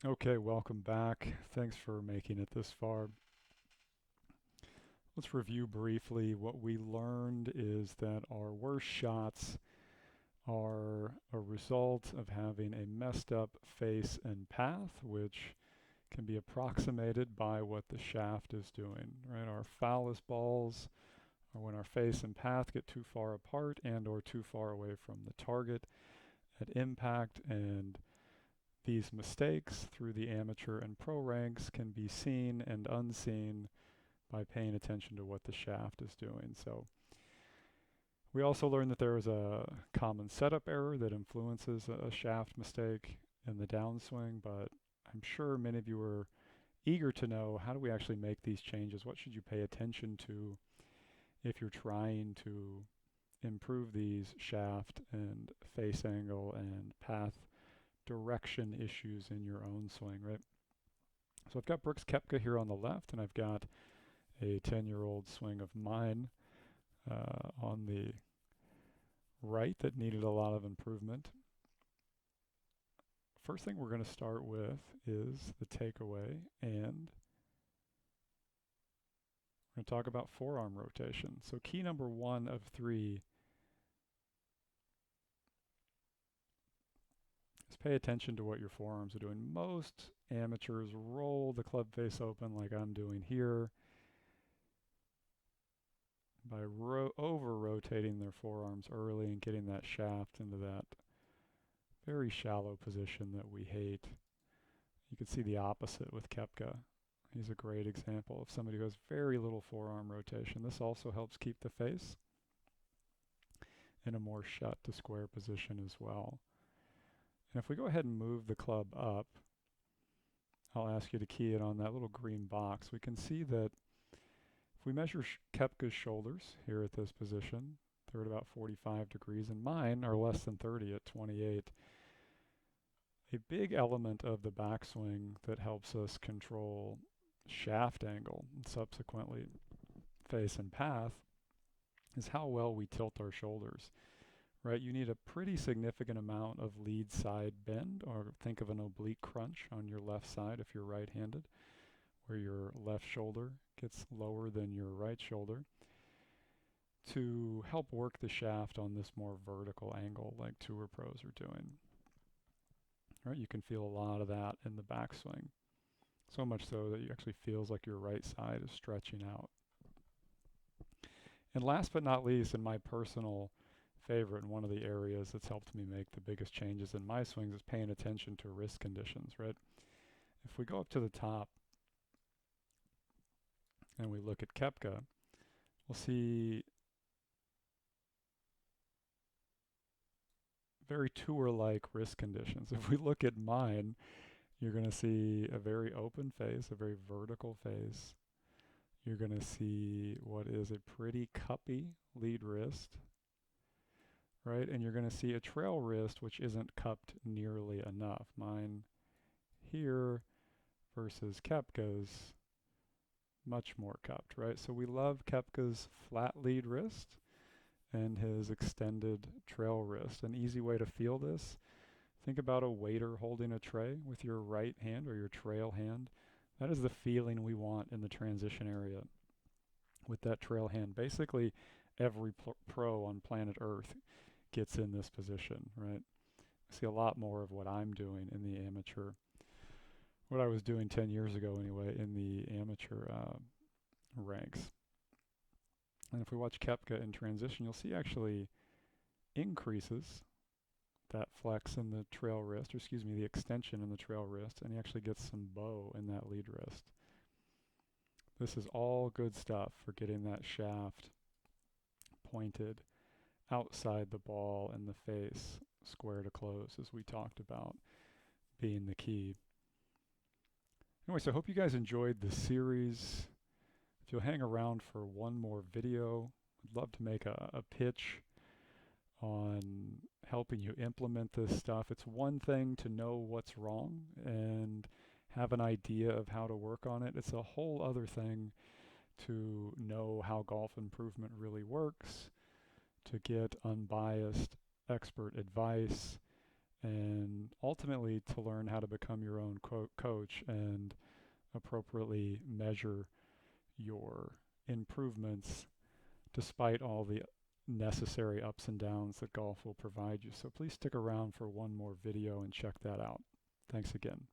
Okay, welcome back. Thanks for making it this far. Let's review briefly. What we learned is that our worst shots are a result of having a messed up face and path, which can be approximated by what the shaft is doing, right? Our foulest balls are when our face and path get too far apart and or too far away from the target at impact, and these mistakes through the amateur and pro ranks can be seen and unseen by paying attention to what the shaft is doing. So we also learned that there is a common setup error that influences a shaft mistake in the downswing, but I'm sure many of you are eager to know, how do we actually make these changes? What should you pay attention to if you're trying to improve these shaft and face angle and path direction issues in your own swing, right? So I've got Brooks Koepka here on the left, and I've got a 10-year-old swing of mine on the right that needed a lot of improvement. First thing we're going to start with is the takeaway, and we're going to talk about forearm rotation. So key number 1 of 3 is pay attention to what your forearms are doing. Most amateurs roll the club face open like I'm doing here by over-rotating their forearms early and getting that shaft into that very shallow position that we hate. You can see the opposite with Koepka. He's a great example of somebody who has very little forearm rotation. This also helps keep the face in a more shut to square position as well. And if we go ahead and move the club up, I'll ask you to key it on that little green box. We can see that if we measure Koepka's shoulders here at this position, they're at about 45 degrees, and mine are less than 30 at 28. A big element of the backswing that helps us control shaft angle and subsequently face and path is how well we tilt our shoulders, right? You need a pretty significant amount of lead side bend, or think of an oblique crunch on your left side if you're right-handed, where your left shoulder gets lower than your right shoulder, to help work the shaft on this more vertical angle like tour pros are doing. Right? You can feel a lot of that in the backswing. So much so that it actually feels like your right side is stretching out. And last but not least, and my personal favorite, and one of the areas that's helped me make the biggest changes in my swings, is paying attention to wrist conditions, right? If we go up to the top and we look at Koepka, we'll see very tour-like wrist conditions. If we look at mine, you're going to see a very open face, a very vertical face. You're going to see what is a pretty cuppy lead wrist, right? And you're going to see a trail wrist which isn't cupped nearly enough. Mine here versus Koepka's much more cupped, right? So we love Koepka's flat lead wrist and his extended trail wrist. An easy way to feel this: think about a waiter holding a tray with your right hand or your trail hand. That is the feeling we want in the transition area with that trail hand. Basically, every pro on planet Earth gets in this position, right? I see a lot more of what I'm doing in the amateur, what I was doing 10 years ago anyway, in the amateur ranks. And if we watch Koepka in transition, you'll see actually increases that flex in the trail wrist, or excuse me, the extension in the trail wrist, and he actually gets some bow in that lead wrist. This is all good stuff for getting that shaft pointed outside the ball and the face square to close, as we talked about being the key. Anyway, so I hope you guys enjoyed the series. If you'll hang around for one more video, I'd love to make a pitch on helping you implement this stuff. It's one thing to know what's wrong and have an idea of how to work on it. It's a whole other thing to know how golf improvement really works, to get unbiased expert advice, and ultimately to learn how to become your own coach and appropriately measure your improvements despite all the necessary ups and downs that golf will provide you. So please stick around for one more video and check that out. Thanks again.